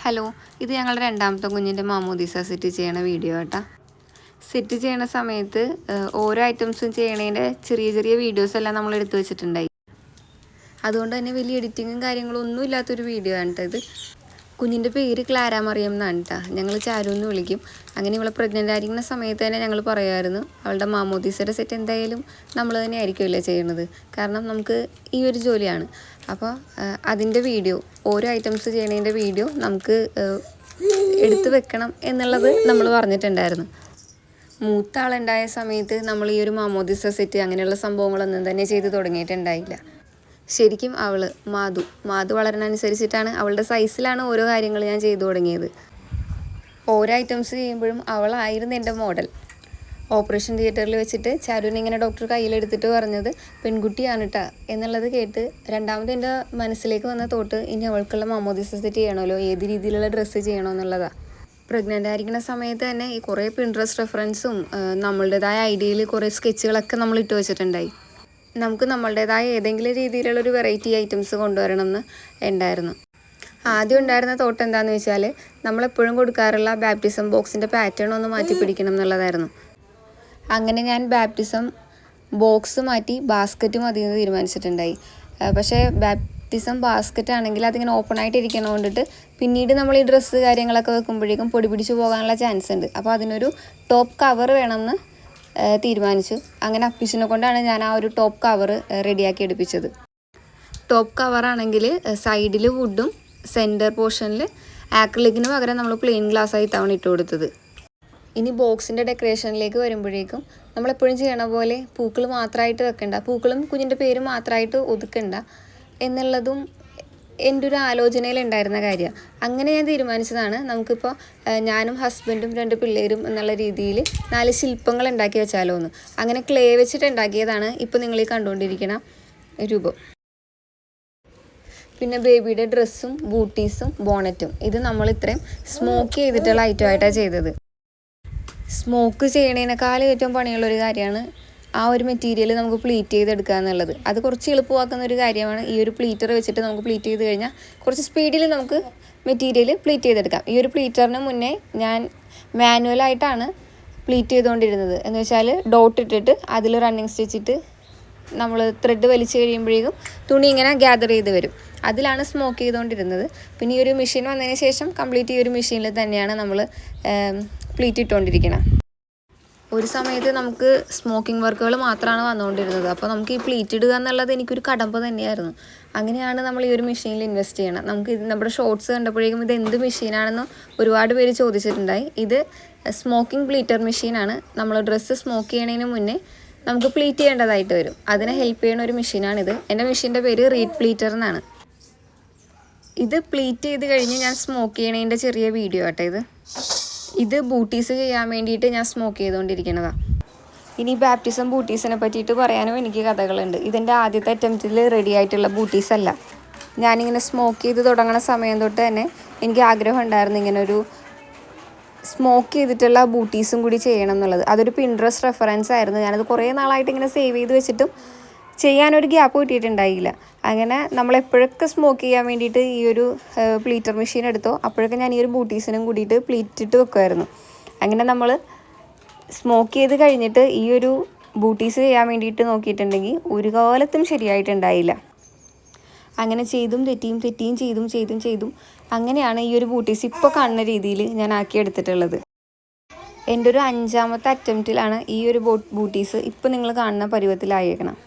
Hello, ഇത് ഞങ്ങളുടെ രണ്ടാമത്തെ കുഞ്ഞിൻ്റെ മാമോദീസ സെറ്റ് ചെയ്യണ വീഡിയോ കേട്ടോ. സെറ്റ് ചെയ്യണ സമയത്ത് ഓരോ ഐറ്റംസും ചെയ്യണതിൻ്റെ ചെറിയ ചെറിയ വീഡിയോസ് എല്ലാം നമ്മൾ എടുത്തു വെച്ചിട്ടുണ്ടായി. അതുകൊണ്ട് തന്നെ വലിയ എഡിറ്റിങ്ങും കാര്യങ്ങളും ഒന്നും ഇല്ലാത്തൊരു വീഡിയോ ആണ് കേട്ടോ ഇത്. കുഞ്ഞിൻ്റെ പേര് ക്ലാര മറിയം എന്നാണ് കേട്ടോ. ഞങ്ങൾ ചാരു എന്ന് വിളിക്കും. അങ്ങനെ ഇവളെ പ്രഗ്നൻ്റ് ആയിരിക്കുന്ന സമയത്ത് തന്നെ ഞങ്ങൾ പറയുമായിരുന്നു അവളുടെ മാമോദീസയുടെ സെറ്റ് എന്തായാലും നമ്മൾ തന്നെ ആയിരിക്കുമല്ലേ ചെയ്യണത്. കാരണം നമുക്ക് ഈ ഒരു ജോലിയാണ്. അപ്പോൾ അതിൻ്റെ വീഡിയോ, ഓരോ ഐറ്റംസ് ചെയ്യണതിൻ്റെ വീഡിയോ നമുക്ക് എടുത്തു വെക്കണം എന്നുള്ളത് നമ്മൾ പറഞ്ഞിട്ടുണ്ടായിരുന്നു. മൂത്ത ആളുണ്ടായ സമയത്ത് നമ്മൾ ഈ ഒരു മാമോദീസ സെറ്റ് അങ്ങനെയുള്ള സംഭവങ്ങളൊന്നും തന്നെ ചെയ്ത് തുടങ്ങിയിട്ടുണ്ടായില്ല. ശരിക്കും മാധു വളരണനുസരിച്ചിട്ടാണ്, അവളുടെ സൈസിലാണ് ഓരോ കാര്യങ്ങൾ ഞാൻ ചെയ്തു തുടങ്ങിയത്. ഓരോ ഐറ്റംസ് ചെയ്യുമ്പോഴും അവളായിരുന്നു എൻ്റെ മോഡൽ. ഓപ്പറേഷൻ തിയേറ്ററിൽ വെച്ചിട്ട് ചാരുവിനെ ഇങ്ങനെ ഡോക്ടർ കയ്യിലെടുത്തിട്ട് പറഞ്ഞത് പെൺകുട്ടിയാണ് കേട്ടോ എന്നുള്ളത് കേട്ട് രണ്ടാമത് എൻ്റെ മനസ്സിലേക്ക് വന്ന തോട്ട് ഇനി അവൾക്കുള്ള മാമോദീസ സെറ്റ് ചെയ്യണമല്ലോ, ഏത് രീതിയിലുള്ള ഡ്രസ്സ് ചെയ്യണമെന്നുള്ളതാണ്. പ്രഗ്നൻ്റ് ആയിരിക്കുന്ന സമയത്ത് തന്നെ ഈ കുറേ പിൻട്രസ്റ്റ് റെഫറൻസും നമ്മളുടേതായ ഐഡിയയിൽ കുറേ സ്കെച്ചുകളൊക്കെ നമ്മൾ ഇട്ട് വെച്ചിട്ടുണ്ടായി. നമുക്ക് നമ്മളുടേതായ ഏതെങ്കിലും രീതിയിലുള്ളൊരു വെറൈറ്റി ഐറ്റംസ് കൊണ്ടുവരണം എന്ന് ഉണ്ടായിരുന്നു. ആദ്യം ഉണ്ടായിരുന്ന തോട്ട് എന്താണെന്ന് വെച്ചാൽ നമ്മളെപ്പോഴും കൊടുക്കാറുള്ള ബാപ്റ്റിസം ബോക്സിൻ്റെ പാറ്റേൺ ഒന്ന് മാറ്റി പിടിക്കണം എന്നുള്ളതായിരുന്നു. അങ്ങനെ ഞാൻ ബാപ്റ്റിസം ബോക്സ് മാറ്റി ബാസ്ക്കറ്റ് മതി എന്ന് തീരുമാനിച്ചിട്ടുണ്ടായി. പക്ഷേ ബാപ്റ്റിസം ബാസ്ക്കറ്റ് ആണെങ്കിൽ അതിങ്ങനെ ഓപ്പൺ ആയിട്ട് ഇരിക്കണ കൊണ്ടിട്ട് പിന്നീട് നമ്മൾ ഈ ഡ്രസ്സ് കാര്യങ്ങളൊക്കെ വെക്കുമ്പോഴേക്കും പൊടി പിടിച്ച് പോകാനുള്ള ചാൻസ് ഉണ്ട്. അപ്പോൾ അതിനൊരു ടോപ്പ് കവർ വേണമെന്ന് തീരുമാനിച്ചു. അങ്ങനെ അപ്പീസിനെ കൊണ്ടാണ് ഞാൻ ആ ഒരു ടോപ്പ് കവർ റെഡിയാക്കി എടുപ്പിച്ചത്. ടോപ്പ് കവറാണെങ്കിൽ സൈഡിൽ വുഡും സെൻറ്റർ പോർഷനിൽ ആക്രിലിക്കിന് പകരം നമ്മൾ പ്ലെയിൻ ഗ്ലാസ്സായി തവണ ഇട്ട് കൊടുത്തത്. ഇനി ബോക്സിൻ്റെ ഡെക്കറേഷനിലേക്ക് വരുമ്പോഴേക്കും നമ്മളെപ്പോഴും ചെയ്യണ പോലെ പൂക്കൾ മാത്രമായിട്ട് വെക്കണ്ട, പൂക്കളും കുഞ്ഞിൻ്റെ പേര് മാത്രമായിട്ട് ഒതുക്കണ്ട എന്നുള്ളതും എൻ്റെ ഒരു ആലോചനയിലുണ്ടായിരുന്ന കാര്യമാണ്. അങ്ങനെ ഞാൻ തീരുമാനിച്ചതാണ് നമുക്കിപ്പോൾ ഞാനും ഹസ്ബൻഡും 2 പിള്ളേരും എന്നുള്ള രീതിയിൽ 4 ശില്പങ്ങൾ ഉണ്ടാക്കി വെച്ചാലോ എന്ന്. അങ്ങനെ ക്ലേ വെച്ചിട്ട് ഉണ്ടാക്കിയതാണ് ഇപ്പോൾ നിങ്ങൾ ഈ കണ്ടുകൊണ്ടിരിക്കുന്ന രൂപം. പിന്നെ ബേബിയുടെ ഡ്രസ്സും ബൂട്ടീസും ബോണറ്റും ഇത് നമ്മൾ ഇത്രയും സ്മോക്ക് ചെയ്തിട്ടുള്ള ഐറ്റമായിട്ടാണ് ചെയ്തത്. സ്മോക്ക് ചെയ്യണതിനേക്കാളും ഏറ്റവും പണിയുള്ളൊരു കാര്യമാണ് ആ ഒരു മെറ്റീരിയൽ നമുക്ക് പ്ലീറ്റ് ചെയ്തെടുക്കുക എന്നുള്ളത്. അത് കുറച്ച് എളുപ്പമാക്കുന്ന ഒരു കാര്യമാണ്. ഈ ഒരു പ്ലീറ്റർ വെച്ചിട്ട് നമുക്ക് പ്ലീറ്റ് ചെയ്ത് കഴിഞ്ഞാൽ കുറച്ച് സ്പീഡിൽ നമുക്ക് മെറ്റീരിയൽ പ്ലീറ്റ് ചെയ്തെടുക്കാം. ഈ ഒരു പ്ലീറ്ററിന് മുന്നേ ഞാൻ മാനുവലായിട്ടാണ് പ്ലീറ്റ് ചെയ്തുകൊണ്ടിരുന്നത്. എന്ന് വെച്ചാൽ ഡോട്ട് ഇട്ടിട്ട് അതിൽ റണ്ണിങ് സ്റ്റിച്ചിട്ട് നമ്മൾ ത്രെഡ് വലിച്ച് കഴിയുമ്പോഴേക്കും തുണി ഇങ്ങനെ ഗ്യാദർ ചെയ്ത് വരും. അതിലാണ് സ്മോക്ക് ചെയ്തുകൊണ്ടിരുന്നത്. പിന്നെ ഈ ഒരു മെഷീൻ വന്നതിന് ശേഷം കംപ്ലീറ്റ് ഈ ഒരു മെഷീനിൽ തന്നെയാണ് നമ്മൾ പ്ലീറ്റ് ഇട്ടുകൊണ്ടിരിക്കുന്നത്. ഒരു സമയത്ത് നമുക്ക് സ്മോക്കിംഗ് വർക്കുകൾ മാത്രമാണ് വന്നുകൊണ്ടിരുന്നത്. അപ്പോൾ നമുക്ക് ഈ പ്ലീറ്റ് ഇടുക എന്നുള്ളത് എനിക്കൊരു കടമ്പ തന്നെയായിരുന്നു. അങ്ങനെയാണ് നമ്മൾ ഈ ഒരു മെഷീനിൽ ഇൻവെസ്റ്റ് ചെയ്യണം. നമുക്ക് ഇത് നമ്മുടെ ഷോർട്സ് കണ്ടപ്പോഴേക്കും ഇത് എന്ത് മെഷീനാണെന്ന് ഒരുപാട് പേര് ചോദിച്ചിട്ടുണ്ടായി. ഇത് സ്മോക്കിംഗ് പ്ലീറ്റർ മെഷീനാണ്. നമ്മൾ ഡ്രസ്സ് സ്മോക്ക് ചെയ്യണതിന് മുന്നേ നമുക്ക് പ്ലീറ്റ് ചെയ്യേണ്ടതായിട്ട് വരും. അതിനെ ഹെൽപ്പ് ചെയ്യുന്ന ഒരു മെഷീനാണിത്. എൻ്റെ മെഷീൻ്റെ പേര് റീഡ് പ്ലീറ്റർ എന്നാണ്. ഇത് പ്ലീറ്റ് ചെയ്ത് കഴിഞ്ഞ് ഞാൻ സ്മോക്ക് ചെയ്യണതിൻ്റെ ചെറിയ വീഡിയോ ആട്ടെ ഇത് ബൂട്ടീസ് ചെയ്യാൻ വേണ്ടിയിട്ട് ഞാൻ സ്മോക്ക് ചെയ്തുകൊണ്ടിരിക്കുന്നതാണ്. ഇനി ബാപ്റ്റിസം ബൂട്ടീസിനെ പറ്റിയിട്ട് പറയാനും എനിക്ക് കഥകളുണ്ട്. ഇതെൻ്റെ ആദ്യത്തെ അറ്റംപ്റ്റിൽ റെഡി ആയിട്ടുള്ള ബൂട്ടീസ് അല്ല. ഞാനിങ്ങനെ സ്മോക്ക് ചെയ്ത് തുടങ്ങുന്ന സമയം തൊട്ട് തന്നെ എനിക്ക് ആഗ്രഹം ഉണ്ടായിരുന്നു ഇങ്ങനെ ഒരു സ്മോക്ക് ചെയ്തിട്ടുള്ള ബൂട്ടീസും കൂടി ചെയ്യണം എന്നുള്ളത്. അതൊരു പിൻട്രസ്റ്റ് റെഫറൻസ് ആയിരുന്നു. ഞാനത് കുറേ നാളായിട്ട് ഇങ്ങനെ സേവ് ചെയ്ത് വെച്ചിട്ടും ചെയ്യാനൊരു ഗ്യാപ്പ് കിട്ടിയിട്ടുണ്ടായില്ല. അങ്ങനെ നമ്മളെപ്പോഴൊക്കെ സ്മോക്ക് ചെയ്യാൻ വേണ്ടിയിട്ട് ഈ ഒരു പ്ലീറ്റർ മെഷീൻ എടുത്തോ അപ്പോഴൊക്കെ ഞാൻ ഈ ഒരു ബൂട്ടീസിനും കൂടിയിട്ട് പ്ലീറ്റിട്ട് വെക്കുമായിരുന്നു. അങ്ങനെ നമ്മൾ സ്മോക്ക് ചെയ്ത് കഴിഞ്ഞിട്ട് ഈ ഒരു ബൂട്ടീസ് ചെയ്യാൻ വേണ്ടിയിട്ട് നോക്കിയിട്ടുണ്ടെങ്കിൽ ഒരു കാലത്തും ശരിയായിട്ടുണ്ടായില്ല. അങ്ങനെ ചെയ്തും ചെയ്തും അങ്ങനെയാണ് ഈ ഒരു ബൂട്ടീസ് ഇപ്പോൾ കാണുന്ന രീതിയിൽ ഞാൻ ആക്കിയെടുത്തിട്ടുള്ളത്. എൻ്റെ ഒരു 5ാമത്തെ അറ്റംപ്റ്റിലാണ് ഈ ഒരു ബൂട്ടീസ് ഇപ്പോൾ നിങ്ങൾ കാണുന്ന പരുവത്തിലായേക്കണം.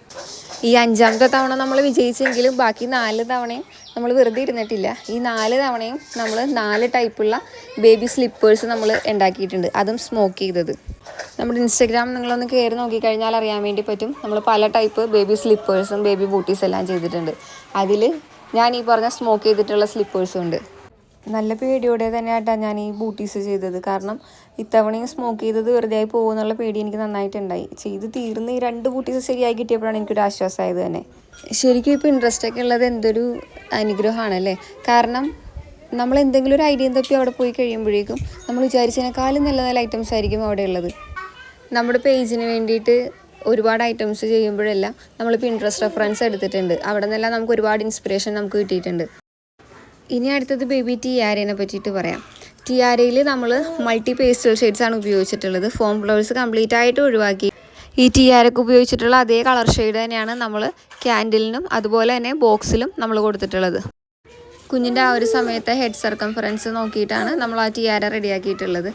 ഈ 5ാമത്തെ തവണ നമ്മൾ വിജയിച്ചെങ്കിലും ബാക്കി 4 തവണയും നമ്മൾ വെറുതെ ഇരുന്നിട്ടില്ല. ഈ 4 തവണയും നമ്മൾ 4 ടൈപ്പുള്ള ബേബി സ്ലിപ്പേഴ്സ് നമ്മൾ ഉണ്ടാക്കിയിട്ടുണ്ട്, അതും സ്മോക്ക് ചെയ്തത്. നമ്മുടെ ഇൻസ്റ്റഗ്രാം നിങ്ങളൊന്ന് കയറി നോക്കിക്കഴിഞ്ഞാൽ അറിയാൻ വേണ്ടി പറ്റും. നമ്മൾ പല ടൈപ്പ് ബേബി സ്ലിപ്പേഴ്സും ബേബി ബൂട്ടീസ് എല്ലാം ചെയ്തിട്ടുണ്ട്. അതിൽ ഞാൻ ഈ പറഞ്ഞ സ്മോക്ക് ചെയ്തിട്ടുള്ള സ്ലിപ്പേഴ്സും ഉണ്ട്. നല്ല പേടിയോടെ തന്നെയായിട്ടാണ് ഞാൻ ഈ ബൂട്ടീസ് ചെയ്തത്. കാരണം ഇത്തവണയും സ്മോക്ക് ചെയ്തത് വെറുതെ ആയി പോകുമെന്നുള്ള പേടി എനിക്ക് നന്നായിട്ടുണ്ടായി. ചെയ്ത് തീർന്ന് ഈ 2 ബൂട്ടീസ് ശരിയായി കിട്ടിയപ്പോഴാണ് എനിക്കൊരു ആശ്വാസമായത് തന്നെ. ശരിക്കും ഇപ്പോൾ ഇൻട്രസ്റ്റൊക്കെ ഉള്ളത് എന്തൊരു അനുഗ്രഹമാണല്ലേ. കാരണം നമ്മൾ എന്തെങ്കിലും ഒരു ഐഡിയ തപ്പി അവിടെ പോയി കഴിയുമ്പോഴേക്കും നമ്മൾ വിചാരിച്ചതിനേക്കാളും നല്ല നല്ല ഐറ്റംസ് ആയിരിക്കും അവിടെ ഉള്ളത്. നമ്മുടെ പേജിന് വേണ്ടിയിട്ട് ഒരുപാട് ഐറ്റംസ് ചെയ്യുമ്പോഴെല്ലാം നമ്മൾ പിൻട്രസ്റ്റ് റെഫറൻസ് എടുത്തിട്ടുണ്ട്. അവിടെ നിന്നെല്ലാം നമുക്ക് ഒരുപാട് ഇൻസ്പിറേഷൻ നമുക്ക് കിട്ടിയിട്ടുണ്ട്. ഇനി അടുത്തത് ബേബി ടിയാരേനെ പറ്റിയിട്ട് പറയാം. ടിയാരയിൽ നമ്മൾ മൾട്ടി പേസ്റ്റൽ ഷെയ്ഡ്സാണ് ഉപയോഗിച്ചിട്ടുള്ളത്. ഫോം ഫ്ലവേഴ്സ് കംപ്ലീറ്റ് ആയിട്ട് ഒഴിവാക്കി ഈ ടിയാരക്ക് ഉപയോഗിച്ചിട്ടുള്ള അതേ കളർ ഷെയ്ഡ് തന്നെയാണ് നമ്മൾ ക്യാൻഡിലിനും അതുപോലെ തന്നെ ബോക്സിലും നമ്മൾ കൊടുത്തിട്ടുള്ളത്. കുഞ്ഞിൻ്റെ ആ ഒരു സമയത്തെ ഹെഡ് സർക്കംഫറൻസ് നോക്കിയിട്ടാണ് നമ്മൾ ആ ടിയാര റെഡിയാക്കിയിട്ടുള്ളത്.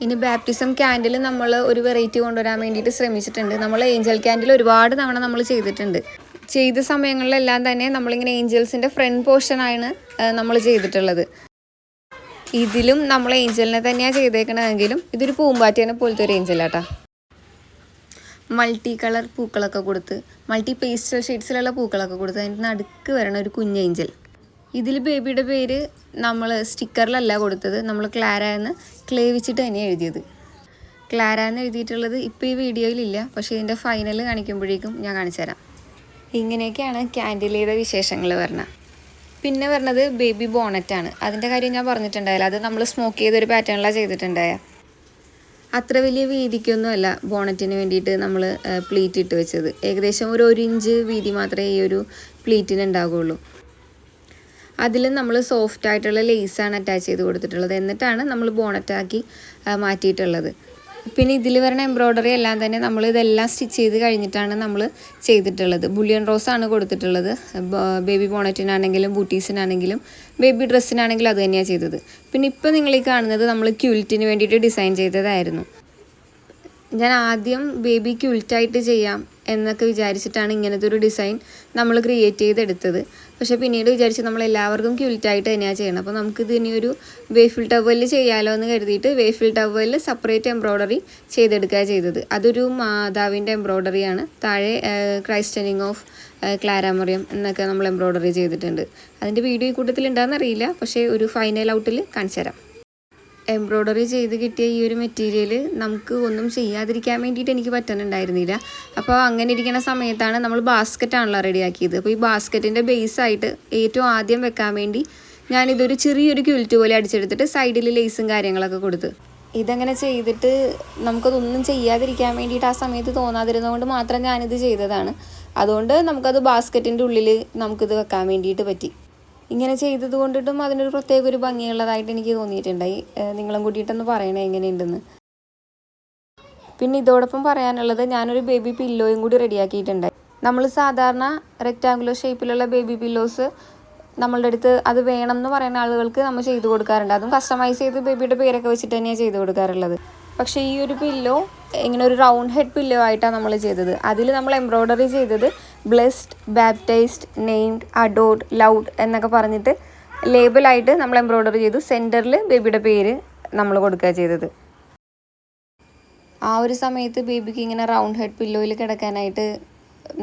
ഇനി ബാപ്റ്റിസം ക്യാൻഡിൽ നമ്മൾ ഒരു വെറൈറ്റി കൊണ്ടുവരാൻ വേണ്ടിയിട്ട് ശ്രമിച്ചിട്ടുണ്ട്. നമ്മൾ ഏഞ്ചൽ ക്യാൻഡിൽ ഒരുപാട് തവണ നമ്മൾ ചെയ്തിട്ടുണ്ട്. ചെയ്ത സമയങ്ങളിലെല്ലാം തന്നെ നമ്മളിങ്ങനെ ഏഞ്ചൽസിൻ്റെ ഫ്രണ്ട് പോർഷനാണ് നമ്മൾ ചെയ്തിട്ടുള്ളത്. ഇതിലും നമ്മൾ ഏഞ്ചലിനെ തന്നെയാണ് ചെയ്തേക്കണതെങ്കിലും ഇതൊരു പൂമ്പാറ്റേനെ പോലത്തെ ഒരു ഏഞ്ചലാട്ടാ. മൾട്ടി കളർ പൂക്കളൊക്കെ കൊടുത്ത് മൾട്ടി പേസ്റ്റൽ ഷെയ്ഡ്സിലുള്ള പൂക്കളൊക്കെ കൊടുത്ത് അതിൻ്റെ നടുക്ക് വരണ ഒരു കുഞ്ഞേഞ്ചൽ. ഇതിൽ ബേബിയുടെ പേര് നമ്മൾ സ്റ്റിക്കറിലല്ല കൊടുത്തത്, നമ്മൾ ക്ലാര എന്ന് ക്ലേ വെച്ചിട്ട് തന്നെയാണ് എഴുതിയത്. ക്ലാര എന്ന് എഴുതിയിട്ടുള്ളത് ഇപ്പോൾ ഈ വീഡിയോയിലില്ല, പക്ഷേ ഇതിൻ്റെ ഫൈനൽ കാണിക്കുമ്പോഴേക്കും ഞാൻ കാണിച്ചു തരാം. ഇങ്ങനെയൊക്കെയാണ് ക്യാൻഡിൽ ചെയ്ത വിശേഷങ്ങൾ പറഞ്ഞത്. പിന്നെ പറഞ്ഞത് ബേബി ബോണറ്റാണ്. അതിൻ്റെ കാര്യം ഞാൻ പറഞ്ഞിട്ടുണ്ടായില്ല, അത് നമ്മൾ സ്മോക്ക് ചെയ്തൊരു പാറ്റേണിലാണ് ചെയ്തിട്ടുണ്ടായ. അത്ര വലിയ വീതിക്കൊന്നുമല്ല ബോണറ്റിന് വേണ്ടിയിട്ട് നമ്മൾ പ്ലീറ്റ് ഇട്ട് വെച്ചത്. ഏകദേശം ഒരു 1 ഇഞ്ച് വീതി മാത്രമേ ഈ ഒരു പ്ലീറ്റിന് ഉണ്ടാകുള്ളൂ. അതിൽ നമ്മൾ സോഫ്റ്റ് ആയിട്ടുള്ള ലേസാണ് അറ്റാച്ച് ചെയ്ത് കൊടുത്തിട്ടുള്ളത്. എന്നിട്ടാണ് നമ്മൾ ബോണറ്റാക്കി മാറ്റിയിട്ടുള്ളത്. പിന്നെ ഇതിൽ വരുന്ന എംബ്രോയ്ഡറി എല്ലാം തന്നെ നമ്മൾ ഇതെല്ലാം സ്റ്റിച്ച് ചെയ്ത് കഴിഞ്ഞിട്ടാണ് നമ്മൾ ചെയ്തിട്ടുള്ളത്. ബുള്ളിയൻ റോസാണ് കൊടുത്തിട്ടുള്ളത്. ബേബി ബോണറ്റിനാണെങ്കിലും ബൂട്ടീസിനാണെങ്കിലും ബേബി ഡ്രസ്സിനാണെങ്കിലും അത് തന്നെയാണ് ചെയ്തത്. പിന്നെ ഇപ്പോൾ നിങ്ങൾ ഈ കാണുന്നത് നമ്മൾ ക്യൂൽറ്റിന് വേണ്ടിയിട്ട് ഡിസൈൻ ചെയ്തതായിരുന്നു. ഞാൻ ആദ്യം ബേബി ക്യൂൽറ്റായിട്ട് ചെയ്യാം എന്നൊക്കെ വിചാരിച്ചിട്ടാണ് ഇങ്ങനത്തെ ഒരു ഡിസൈൻ നമ്മൾ ക്രിയേറ്റ് ചെയ്തെടുത്തത്. പക്ഷേ പിന്നീട് വിചാരിച്ച് നമ്മൾ എല്ലാവർക്കും ക്യൂൽറ്റായിട്ട് തന്നെയാണ് ചെയ്യണം. അപ്പോൾ നമുക്കിത് ഇനി ഒരു വേഫിൽ ടവലിൽ ചെയ്യാമല്ലോ എന്ന് കരുതിയിട്ട് വേഫിൽ ടവലിൽ സെപ്പറേറ്റ് എംബ്രോയ്ഡറി ചെയ്തെടുക്കുക ചെയ്തത്. അതൊരു മാതാവിൻ്റെ എംബ്രോയ്ഡറിയാണ്. താഴെ ക്രൈസ്റ്റനിങ് ഓഫ് ക്ലാര മറിയം എന്നൊക്കെ നമ്മൾ എംബ്രോയ്ഡറി ചെയ്തിട്ടുണ്ട്. അതിൻ്റെ വീഡിയോ ഈ കൂട്ടത്തിൽ ഉണ്ടാകുന്നറിയില്ല, പക്ഷേ ഒരു ഫൈനൽ ഔട്ടിൽ കാണിച്ചു തരാം. എംബ്രോയ്ഡറി ചെയ്ത് കിട്ടിയ ഈ ഒരു മെറ്റീരിയൽ നമുക്ക് ഒന്നും ചെയ്യാതിരിക്കാൻ വേണ്ടിയിട്ട് എനിക്ക് പറ്റുന്നുണ്ടായിരുന്നില്ല. അപ്പോൾ അങ്ങനെ ഇരിക്കുന്ന സമയത്താണ് നമ്മൾ ബാസ്ക്കറ്റാണല്ലോ റെഡിയാക്കിയത്. അപ്പോൾ ഈ ബാസ്ക്കറ്റിൻ്റെ ബേസായിട്ട് ഏറ്റവും ആദ്യം വെക്കാൻ വേണ്ടി ഞാനിതൊരു ചെറിയൊരു ക്യൂൽറ്റ് പോലെ അടിച്ചെടുത്തിട്ട് സൈഡിൽ ലേസും കാര്യങ്ങളൊക്കെ കൊടുത്ത്. ഇതങ്ങനെ ചെയ്തിട്ട് നമുക്കതൊന്നും ചെയ്യാതിരിക്കാൻ വേണ്ടിയിട്ട് ആ സമയത്ത് തോന്നാതിരുന്നതുകൊണ്ട് മാത്രം ഞാനിത് ചെയ്തതാണ്. അതുകൊണ്ട് നമുക്കത് ബാസ്ക്കറ്റിൻ്റെ ഉള്ളിൽ നമുക്കിത് വെക്കാൻ വേണ്ടിയിട്ട് പറ്റി. ഇങ്ങനെ ചെയ്തത് കൊണ്ടിട്ടും അതിനൊരു പ്രത്യേക ഒരു ഭംഗിയുള്ളതായിട്ട് എനിക്ക് തോന്നിയിട്ടുണ്ടായി. നിങ്ങളും കൂട്ടിയിട്ടൊന്ന് പറയണേ എങ്ങനെയുണ്ടെന്ന്. പിന്നെ ഇതോടൊപ്പം പറയാനുള്ളത്, ഞാനൊരു ബേബി പില്ലോയും കൂടി റെഡിയാക്കിയിട്ടുണ്ടായി. നമ്മൾ സാധാരണ റെക്റ്റാങ്കുലർ ഷേപ്പിലുള്ള ബേബി പില്ലോസ് നമ്മളുടെ അടുത്ത് അത് വേണം എന്ന് പറയുന്ന ആളുകൾക്ക് നമ്മൾ ചെയ്ത് കൊടുക്കാറുണ്ട്. അതും കസ്റ്റമൈസ് ചെയ്ത് ബേബിയുടെ പേരൊക്കെ വെച്ചിട്ട് തന്നെയാണ് ചെയ്ത് കൊടുക്കാറുള്ളത്. പക്ഷേ ഈ ഒരു പില്ലോ ഇങ്ങനെ ഒരു റൗണ്ട് ഹെഡ് പില്ലോ ആയിട്ടാണ് നമ്മൾ ചെയ്തത്. അതിൽ നമ്മൾ എംബ്രോയ്ഡറി ചെയ്തത് ബ്ലെസ്ഡ്, ബാപ്റ്റൈസ്ഡ്, നെയിംഡ്, അഡോർഡ്, ലൗഡ് എന്നൊക്കെ പറഞ്ഞിട്ട് ലേബലായിട്ട് നമ്മൾ എംബ്രോയ്ഡറി ചെയ്തു. സെൻറ്ററിൽ ബേബിയുടെ പേര് നമ്മൾ കൊടുക്കുക ചെയ്തത്. ആ ഒരു സമയത്ത് ബേബിക്ക് ഇങ്ങനെ റൗണ്ട് ഹെഡ് പില്ലോയിൽ കിടക്കാനായിട്ട്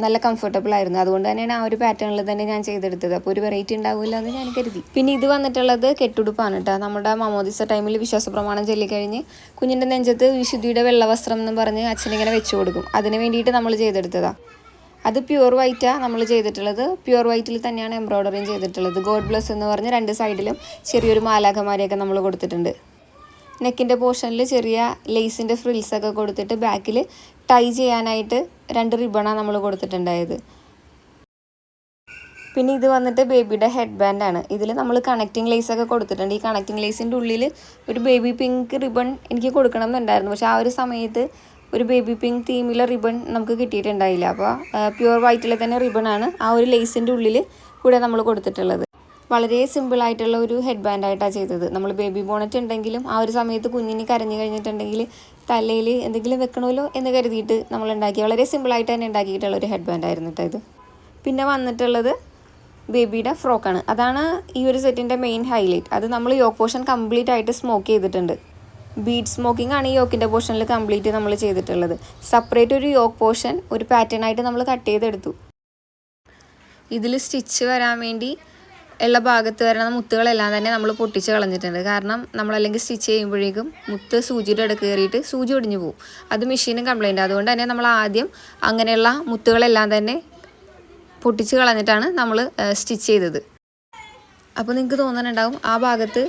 നല്ല കംഫർട്ടബിൾ ആയിരുന്നു. അതുകൊണ്ട് തന്നെയാണ് ആ ഒരു പാറ്റേണിൽ തന്നെ ഞാൻ ചെയ്തെടുത്തത്. അപ്പോൾ ഒരു വെറൈറ്റി ഉണ്ടാവില്ല എന്ന് ഞാൻ കരുതി. പിന്നെ ഇത് വന്നിട്ടുള്ളത് കെട്ടുടുപ്പാണ് കേട്ടോ. നമ്മുടെ മാമോദിസ ടൈമിൽ വിശ്വാസപ്രമാണം ചൊല്ലിക്കഴിഞ്ഞ് കുഞ്ഞിൻ്റെ നെഞ്ചത്ത് വിശുദ്ധിയുടെ വെള്ളവസ്ത്രം എന്ന് പറഞ്ഞ് അച്ഛനിങ്ങനെ വെച്ച് കൊടുക്കും. അതിന് വേണ്ടിയിട്ട് നമ്മൾ ചെയ്തെടുത്തതാണ്. അത് പ്യുവർ വൈറ്റാണ് നമ്മൾ ചെയ്തിട്ടുള്ളത്. പ്യുവർ വൈറ്റിൽ തന്നെയാണ് എംബ്രോയ്ഡറിയും ചെയ്തിട്ടുള്ളത്. ഗോഡ് ബ്ലസ് എന്ന് പറഞ്ഞ് 2 സൈഡിലും ചെറിയൊരു മാലാഖമാരെയൊക്കെ നമ്മൾ കൊടുത്തിട്ടുണ്ട്. നെക്കിൻ്റെ പോർഷനിൽ ചെറിയ ലേസിൻ്റെ ഫ്രിൽസൊക്കെ കൊടുത്തിട്ട് ബാക്കിൽ ടൈ ചെയ്യാനായിട്ട് 2 റിബണാണ് നമ്മൾ കൊടുത്തിട്ടുണ്ടായത്. പിന്നെ ഇത് വന്നിട്ട് ബേബിയുടെ ഹെഡ് ബാൻഡാണ്. ഇതിൽ നമ്മൾ കണക്റ്റിംഗ് ലേസൊക്കെ കൊടുത്തിട്ടുണ്ട്. ഈ കണക്റ്റിംഗ് ലേസിൻ്റെ ഉള്ളിൽ ഒരു ബേബി പിങ്ക് റിബൺ എനിക്ക് കൊടുക്കണം എന്നുണ്ടായിരുന്നു. പക്ഷേ ആ ഒരു സമയത്ത് ഒരു ബേബി പിങ്ക് തീമിലെ റിബൺ നമുക്ക് കിട്ടിയിട്ടുണ്ടായില്ല. അപ്പോൾ പ്യുവർ വൈറ്റിലെ തന്നെ റിബണാണ് ആ ഒരു ലേസിൻ്റെ ഉള്ളിൽ കൂടെ നമ്മൾ കൊടുത്തിട്ടുള്ളത്. വളരെ സിമ്പിളായിട്ടുള്ള ഒരു ഹെഡ് ബാൻഡായിട്ടാണ് ചെയ്തത്. നമ്മൾ ബേബി ബോണറ്റ് ഉണ്ടെങ്കിലും ആ ഒരു സമയത്ത് കുഞ്ഞിന് കരഞ്ഞു കഴിഞ്ഞിട്ടുണ്ടെങ്കിൽ തലയിൽ എന്തെങ്കിലും വെക്കണമല്ലോ എന്ന് കരുതിയിട്ട് നമ്മൾ ഉണ്ടാക്കി വളരെ സിമ്പിളായിട്ട് തന്നെ ഉണ്ടാക്കിയിട്ടുള്ള ഒരു ഹെഡ് ബാൻഡായിരുന്നു കേട്ടോ ഇത്. പിന്നെ വന്നിട്ടുള്ളത് ബേബിയുടെ ഫ്രോക്കാണ്. അതാണ് ഈ ഒരു സെറ്റിൻ്റെ മെയിൻ ഹൈലൈറ്റ്. അത് നമ്മൾ യോക്ക് പോർഷൻ കംപ്ലീറ്റ് ആയിട്ട് സ്മോക്ക് ചെയ്തിട്ടുണ്ട്. ബീഡ് സ്മോക്കിംഗ് ആണ് ഈ യോക്കിൻ്റെ പോർഷനിൽ കംപ്ലീറ്റ് നമ്മൾ ചെയ്തിട്ടുള്ളത്. സെപ്പറേറ്റ് ഒരു യോക്ക് പോർഷൻ ഒരു പാറ്റേൺ ആയിട്ട് നമ്മൾ കട്ട് ചെയ്തെടുത്തു. ഇതിൽ സ്റ്റിച്ച് വരാൻ വേണ്ടി ഉള്ള ഭാഗത്ത് വരുന്ന മുത്തുകളെല്ലാം തന്നെ നമ്മൾ പൊട്ടിച്ച് കളഞ്ഞിട്ടുണ്ട്. കാരണം നമ്മളല്ലെങ്കിൽ സ്റ്റിച്ച് ചെയ്യുമ്പോഴേക്കും മുത്ത് സൂചിയുടെ ഇടയ്ക്ക് കയറിയിട്ട് സൂചി ഒടിഞ്ഞു പോകും. അത് മെഷീനും കംപ്ലൈൻറ്റ്. അതുകൊണ്ട് തന്നെ നമ്മൾ ആദ്യം അങ്ങനെയുള്ള മുത്തുകളെല്ലാം തന്നെ പൊട്ടിച്ച് കളഞ്ഞിട്ടാണ് നമ്മൾ സ്റ്റിച്ച് ചെയ്തത്. അപ്പോൾ നിങ്ങൾക്ക് തോന്നാനുണ്ടാകും ആ ഭാഗത്ത്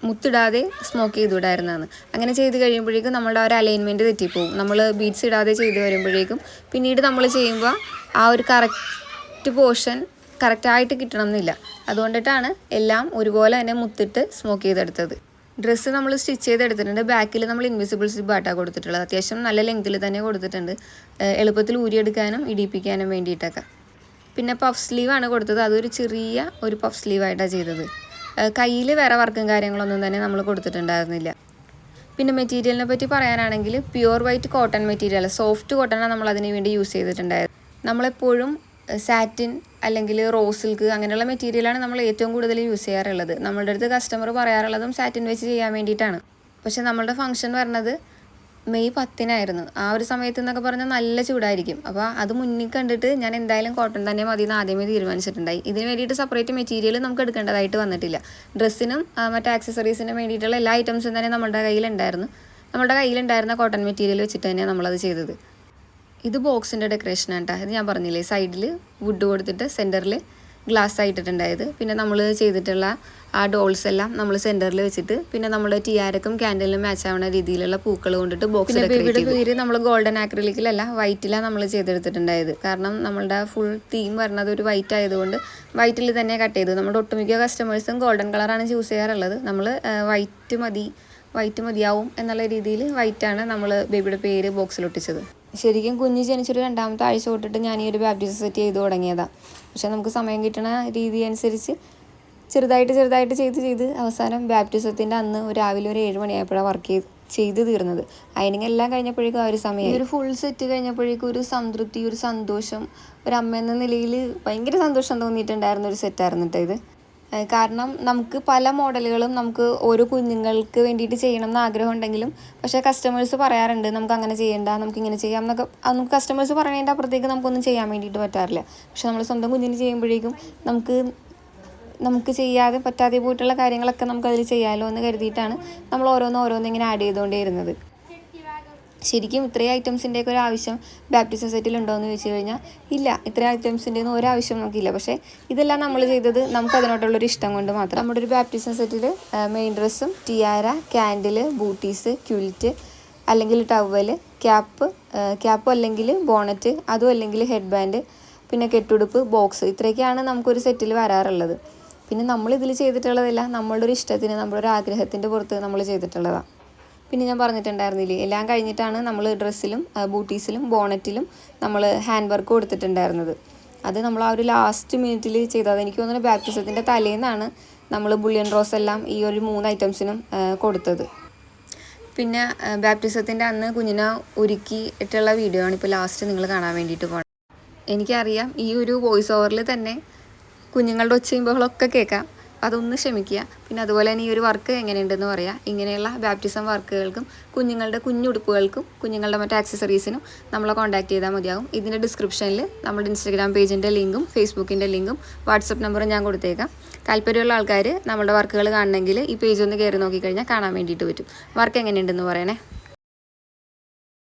മുത്തിടാതെ സ്മോക്ക് ചെയ്തുവിടായിരുന്നതെന്ന്. അങ്ങനെ ചെയ്ത് കഴിയുമ്പോഴേക്കും നമ്മളുടെ ആ ഒരു അലൈൻമെൻറ്റ് തെറ്റിപ്പോവും. നമ്മൾ ബീഡ്സ് ഇടാതെ ചെയ്ത് വരുമ്പോഴേക്കും പിന്നീട് നമ്മൾ ചെയ്യുമ്പോൾ ആ ഒരു കറക്റ്റ് പോർഷൻ കറക്റ്റായിട്ട് കിട്ടണം എന്നില്ല. അതുകൊണ്ടിട്ടാണ് എല്ലാം ഒരുപോലെ തന്നെ മുത്തിട്ട് സ്മോക്ക് ചെയ്തെടുത്തത്. ഡ്രസ്സ് നമ്മൾ സ്റ്റിച്ച് ചെയ്തെടുത്തിട്ടുണ്ട്. ബാക്കിൽ നമ്മൾ ഇൻവിസിബിൾ സിബാട്ടാണ് കൊടുത്തിട്ടുള്ളത്. അത്യാവശ്യം നല്ല ലെങ്ത്തിൽ തന്നെ കൊടുത്തിട്ടുണ്ട്, എളുപ്പത്തിൽ ഊരിയെടുക്കാനും ഇടിപ്പിക്കാനും വേണ്ടിയിട്ടൊക്കെ. പിന്നെ പഫ് സ്ലീവാണ് കൊടുത്തത്. അതൊരു ചെറിയ ഒരു പഫ് സ്ലീവായിട്ടാണ് ചെയ്തത്. കയ്യിൽ വേറെ വർക്കും കാര്യങ്ങളൊന്നും തന്നെ നമ്മൾ കൊടുത്തിട്ടുണ്ടായിരുന്നില്ല. പിന്നെ മെറ്റീരിയലിനെ പറ്റി പറയാനാണെങ്കിൽ pure white cotton material, soft കോട്ടണാണ് നമ്മൾ അതിന് വേണ്ടി യൂസ് ചെയ്തിട്ടുണ്ടായത്. നമ്മളെപ്പോഴും സാറ്റിൻ അല്ലെങ്കിൽ റോസ് സിൽക്ക് അങ്ങനെയുള്ള മെറ്റീരിയലാണ് നമ്മൾ ഏറ്റവും കൂടുതൽ യൂസ് ചെയ്യാറുള്ളത്. നമ്മളുടെ അടുത്ത് കസ്റ്റമർ പറയാറുള്ളതും സാറ്റിൻ വെച്ച് ചെയ്യാൻ വേണ്ടിയിട്ടാണ്. പക്ഷേ നമ്മളുടെ ഫംഗ്ഷൻ വരുന്നത് മെയ് 10-നായിരുന്നു. ആ ഒരു സമയത്ത് എന്നൊക്കെ പറഞ്ഞാൽ നല്ല ചൂടായിരിക്കും. അപ്പോൾ അത് മുന്നിൽ കണ്ടിട്ട് ഞാൻ എന്തായാലും കോട്ടൺ തന്നെ മതി എന്ന് ആദ്യമേ തീരുമാനിച്ചിട്ടുണ്ടായി. ഇതിന് വേണ്ടിയിട്ട് സെപ്പറേറ്റ് മെറ്റീരിയൽ നമുക്ക് എടുക്കേണ്ടതായിട്ട് വന്നിട്ടില്ല. ഡ്രസ്സിനും മറ്റ് ആക്സസറീസിനും വേണ്ടിയിട്ടുള്ള എല്ലാ ഐറ്റംസും തന്നെ നമ്മുടെ കയ്യിലുണ്ടായിരുന്ന കോട്ടൺ മെറ്റീരിയൽ വെച്ചിട്ട് തന്നെയാണ് നമ്മളത് ചെയ്തത്. ഇത് ബോക്സിൻ്റെ ഡെക്കറേഷനാണ് കേട്ടോ. ഇത് ഞാൻ പറഞ്ഞില്ലേ, സൈഡിൽ വുഡ് കൊടുത്തിട്ട് സെൻറ്ററിൽ ഗ്ലാസ് ആയിട്ടിട്ടുണ്ടായത്. പിന്നെ നമ്മൾ ചെയ്തിട്ടുള്ള ആ ഡോൾസ് എല്ലാം നമ്മൾ സെൻറ്ററിൽ വെച്ചിട്ട്, പിന്നെ നമ്മൾ ടിയാരക്കും ക്യാൻഡലിനും മാച്ച് ആവുന്ന രീതിയിലുള്ള പൂക്കൾ കൊണ്ടിട്ട് ബോക്സ് ഡെക്കറേറ്റ് ചെയ്ത് നമ്മൾ ഗോൾഡൻ ആക്രിലിക്കിലല്ല വൈറ്റിലാണ് നമ്മൾ ചെയ്തെടുത്തിട്ടുണ്ടായത്. കാരണം നമ്മളുടെ ഫുൾ തീം വരുന്നത് ഒരു വൈറ്റ് ആയതുകൊണ്ട് വൈറ്റിൽ തന്നെ കട്ട് ചെയ്തു. നമ്മുടെ ഒട്ടുമിക്ക കസ്റ്റമേഴ്സും ഗോൾഡൻ കളറാണ് ചൂസ് ചെയ്യാറുള്ളത്. നമ്മൾ വൈറ്റ് മതിയാവും എന്നുള്ള രീതിയിൽ വൈറ്റാണ് നമ്മൾ ബേബിയുടെ പേര് ബോക്സിലൊട്ടിച്ചത്. ശരിക്കും കുഞ്ഞ് ജനിച്ചൊരു 2ാമത്തെ ആഴ്ച തൊട്ടിട്ട് ഞാൻ ഈ ഒരു ബാപ്റ്റിസം സെറ്റ് ചെയ്ത് തുടങ്ങിയതാണ്. പക്ഷെ നമുക്ക് സമയം കിട്ടുന്ന രീതി അനുസരിച്ച് ചെറുതായിട്ട് ചെയ്ത് അവസാനം ബാപ്റ്റിസത്തിൻ്റെ അന്ന് രാവിലെ ഒരു 7 മണിയായപ്പോഴാണ് വർക്ക് ചെയ്ത് തീർന്നത്. അയണിങ് എല്ലാം കഴിഞ്ഞപ്പോഴേക്കും ആ ഒരു സമയം, ഒരു ഫുൾ സെറ്റ് കഴിഞ്ഞപ്പോഴേക്കും ഒരു സംതൃപ്തി, ഒരു സന്തോഷം, ഒരു അമ്മ എന്ന നിലയിൽ ഭയങ്കര സന്തോഷം തോന്നിയിട്ടുണ്ടായിരുന്ന ഒരു സെറ്റായിരുന്നു കേട്ടോ ഇത്. കാരണം നമുക്ക് പല മോഡലുകളും നമുക്ക് ഓരോ കുഞ്ഞുങ്ങൾക്ക് വേണ്ടിയിട്ട് ചെയ്യണം എന്ന് ആഗ്രഹം ഉണ്ടെങ്കിലും പക്ഷേ കസ്റ്റമേഴ്സ് പറയാറുണ്ട് നമുക്ക് അങ്ങനെ ചെയ്യേണ്ട, നമുക്കിങ്ങനെ ചെയ്യാം എന്നൊക്കെ. നമുക്ക് കസ്റ്റമേഴ്സ് പറയുന്നതിൻ്റെ അപ്പുറത്തേക്ക് നമുക്കൊന്നും ചെയ്യാൻ വേണ്ടിയിട്ട് പറ്റാറില്ല. പക്ഷെ നമ്മൾ സ്വന്തം കുഞ്ഞിന് ചെയ്യുമ്പോഴേക്കും നമുക്ക് ചെയ്യാതെ പറ്റാതെ പോയിട്ടുള്ള കാര്യങ്ങളൊക്കെ നമുക്കതിൽ ചെയ്യാമല്ലോ എന്ന് കരുതിയിട്ടാണ് നമ്മൾ ഓരോന്ന് ഇങ്ങനെ ആഡ് ചെയ്തുകൊണ്ടേയിരുന്നത്. ശരിക്കും ഇത്രയും ഐറ്റംസിൻ്റെയൊക്കെ ഒരു ആവശ്യം ബാപ്റ്റിസം സെറ്റിൽ ഉണ്ടോ എന്ന് ചോദിച്ചു കഴിഞ്ഞാൽ ഇല്ല, ഇത്രയും ഐറ്റംസിൻ്റെ ഒന്നും ഒരാവശ്യം നമുക്കില്ല. പക്ഷേ ഇതെല്ലാം നമ്മൾ ചെയ്തത് നമുക്ക് അതിനോട്ടുള്ളൊരു ഇഷ്ടം കൊണ്ട് മാത്രം. നമ്മുടെ ഒരു ബാപ്റ്റിസം സെറ്റിൽ മെയിൻ ഡ്രസ്സും ടിയാര, ക്യാൻഡിൽ, ബൂട്ടീസ്, ക്വിൽറ്റ് അല്ലെങ്കിൽ ടവൽ, ക്യാപ്പ് അല്ലെങ്കിൽ ബോണറ്റ്, അതും അല്ലെങ്കിൽ ഹെഡ് ബാൻഡ്, പിന്നെ കെട്ടുടുപ്പ്, ബോക്സ്, ഇത്രയൊക്കെയാണ് നമുക്കൊരു സെറ്റിൽ വരാറുള്ളത്. പിന്നെ നമ്മളിതിൽ ചെയ്തിട്ടുള്ളതെല്ലാം നമ്മളുടെ ഒരു ഇഷ്ടത്തിന്, നമ്മുടെ ഒരു ആഗ്രഹത്തിൻ്റെ പുറത്ത് നമ്മൾ ചെയ്തിട്ടുള്ളതാണ്. പിന്നെ ഞാൻ പറഞ്ഞിട്ടുണ്ടായിരുന്നില്ലേ, എല്ലാം കഴിഞ്ഞിട്ടാണ് നമ്മൾ ഡ്രസ്സിലും ബൂട്ടീസിലും ബോണറ്റിലും നമ്മൾ ഹാൻഡ് വർക്ക് കൊടുത്തിട്ടുണ്ടായിരുന്നത്. അത് നമ്മൾ ആ ഒരു ലാസ്റ്റ് മിനിറ്റിൽ ചെയ്തത്. എനിക്ക് തോന്നുന്നു ബാപ്റ്റിസത്തിൻ്റെ തലേന്നാണ് നമ്മൾ ബുള്ളിയൻ റോസ് എല്ലാം ഈ ഒരു 3 ഐറ്റംസിനും കൊടുത്തത്. പിന്നെ ബാപ്റ്റിസത്തിൻ്റെ അന്ന് കുഞ്ഞിനെ ഒരുക്കിയിട്ടുള്ള വീഡിയോ ആണ് ഇപ്പോൾ ലാസ്റ്റ് നിങ്ങൾ കാണാൻ വേണ്ടിയിട്ട് പോകണം. എനിക്കറിയാം ഈ ഒരു വോയിസ് ഓവറിൽ തന്നെ കുഞ്ഞുങ്ങളുടെ ഒച്ചയും ബഹളമൊക്കെ കേൾക്കാം, അതൊന്ന് ക്ഷമിക്കുക. പിന്നെ അതുപോലെ തന്നെ ഈ ഒരു വർക്ക് എങ്ങനെയുണ്ടെന്ന് പറയാം. ഇങ്ങനെയുള്ള ബാപ്റ്റിസം വർക്കുകൾക്കും കുഞ്ഞുങ്ങളുടെ കുഞ്ഞുടുപ്പുകൾക്കും കുഞ്ഞുങ്ങളുടെ മറ്റ് ആക്സസറീസിനും നമ്മളെ കോൺടാക്ട് ചെയ്താൽ മതിയാകും. ഇതിൻ്റെ ഡിസ്ക്രിപ്ഷനിൽ നമ്മുടെ ഇൻസ്റ്റാഗ്രാം പേജിൻ്റെ ലിങ്കും ഫേസ്ബുക്കിൻ്റെ ലിങ്കും വാട്സപ്പ് നമ്പറും ഞാൻ കൊടുത്തേക്കാം. താല്പര്യമുള്ള ആൾക്കാർ നമ്മുടെ വർക്കുകൾ കാണണമെങ്കിൽ ഈ പേജ് ഒന്ന് കയറി നോക്കിക്കഴിഞ്ഞാൽ കാണാൻ വേണ്ടിയിട്ട് പറ്റും. വർക്ക് എങ്ങനെയുണ്ടെന്ന് പറയണേ.